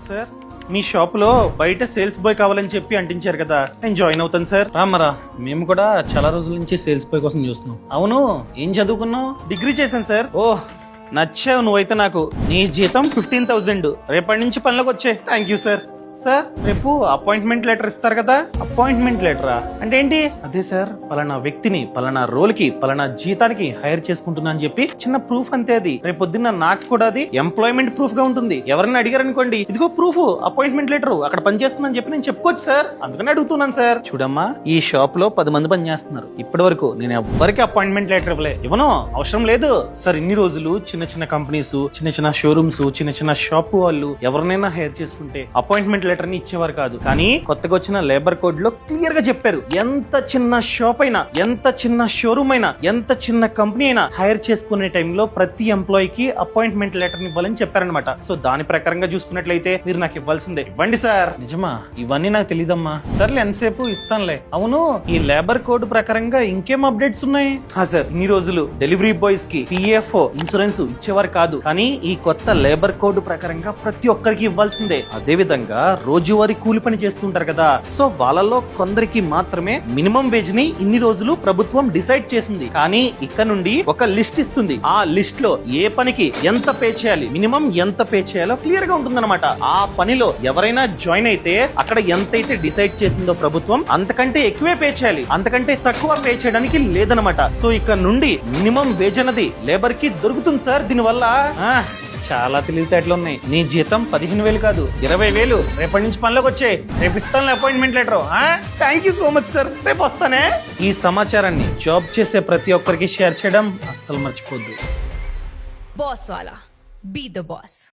Sir మీ shop లో బయట sales boy కావాలని చెప్పి అంటించారు కదా, నేను జాయిన్ అవుతాను సార్. రామరా, మేము కూడా చాలా రోజుల నుంచి సేల్స్ బాయ్ కోసం చూస్తున్నాం. అవును, ఏం చదువుకున్నావు? డిగ్రీ చేశాను సార్. ఓహ్, నచ్చావు నువ్వైతే నాకు. నీ జీతం 15,000 రేపటి నుంచి పనిలోకి వచ్చే. Thank you sir. సార్, రేపు అపాయింట్మెంట్ లెటర్ ఇస్తారు కదా. అపాయింట్మెంట్ లెటరా అంటే ఏంటి? అదే సార్, పలానా వ్యక్తిని పలానా రోల్ కి పలానా జీతానికి హైర్ చేసుకుంటున్నా అని చెప్పి చిన్న ప్రూఫ్ అంతే. అది రేపు పొద్దున్న నాకు కూడా అది ఎంప్లాయ్మెంట్ ప్రూఫ్ గా ఉంటుంది. ఎవరైనా అడిగారు అనుకోండి, ఇదిగో ప్రూఫ్, అపాయింట్మెంట్ లెటర్, అక్కడ పని చేస్తుందని చెప్పి నేను చెప్పుకోవచ్చు సార్. అందుకని అడుగుతున్నాను సార్. చూడమ్మా, ఈ షాప్ లో 10 మంది పని చేస్తున్నారు. ఇప్పటి వరకు నేను ఎవ్వరికి అపాయింట్మెంట్ లెటర్ ఇవ్వను, అవసరం లేదు సార్. ఇన్ని రోజులు చిన్న చిన్న కంపెనీస్, చిన్న చిన్న షోరూమ్స్, చిన్న చిన్న షాప్ వాళ్ళు ఎవరినైనా హైర్ చేసుకుంటే అపాయింట్మెంట్ లెటర్ ని ఇచ్చేవారు కాదు. కానీ కొత్తగా వచ్చిన లేబర్ కోడ్ లో క్లియర్ గా చెప్పారు, ఎంత చిన్న షాప్ అయినా, ఎంత చిన్న షోరూమ్ అయినా, ఎంత చిన్న కంపెనీ అయినా హైర్ చేసుకునే టైంలో ప్రతి ఎంప్లాయ్ కి అపాయింట్మెంట్ లెటర్ ని ఇవ్వాలని చెప్పారనమాట. సో దాని ప్రకారంగా చూసుకున్నట్లయితే మీరు నాకు ఇవ్వాల్సిందే. ఇవ్వండి సార్. నిజమా? ఇవన్నీ నాకు తెలియదమ్మా. సర్లే, ఎంతసేపు ఇస్తానులే. అవును, ఈ లేబర్ కోడ్ ప్రకారంగా ఇంకేం అప్డేట్స్ ఉన్నాయి? సార్, ఇన్ని రోజులు డెలివరీ బాయ్స్ కి పిఎఫ్ ఇన్సూరెన్స్ ఇచ్చేవారు కాదు. కానీ ఈ కొత్త లేబర్ కోడ్ ప్రకారంగా ప్రతి ఒక్కరికి ఇవ్వాల్సిందే. అదే విధంగా రోజువారీ కూలి పని చేస్తుంటారు కదా, సో వాళ్ళలో కొందరికి మాత్రమే మినిమం వేజ్ ని ఇన్ని రోజులు ప్రభుత్వం డిసైడ్ చేసింది. కానీ ఇక్కడ నుండి ఒక లిస్ట్ ఇస్తుంది. ఆ లిస్ట్ లో ఏ పనికి ఎంత పే చేయాలి, మినిమం ఎంత పే చేయాలో క్లియర్ గా ఉంటుందన్నమాట. ఆ పనిలో ఎవరైనా జాయిన్ అయితే అక్కడ ఎంతైతే డిసైడ్ చేసిందో ప్రభుత్వం, అంతకంటే ఎక్కువే పే చేయాలి, అంతకంటే తక్కువ పే చేయడానికి లేదనమాట. సో ఇక్కడ నుండి మినిమం వేజ్ అన్నది లేబర్ కి దొరుకుతుంది సార్. దీనివల్ల చాలా తెలివితేటలు ఉన్నాయి. నీ జీతం 15,000 కాదు, 20,000 రేపటి నుంచి పనిలోకి వచ్చాయి. రేపు ఇస్తాను appointment letter. Thank you so much sir. రేపు వస్తానే. ఈ సమాచారాన్ని జాబ్ చేసే ప్రతి ఒక్కరికి షేర్ చేయడం అస్సలు మర్చిపోద్దు. Boss wala. Be the boss.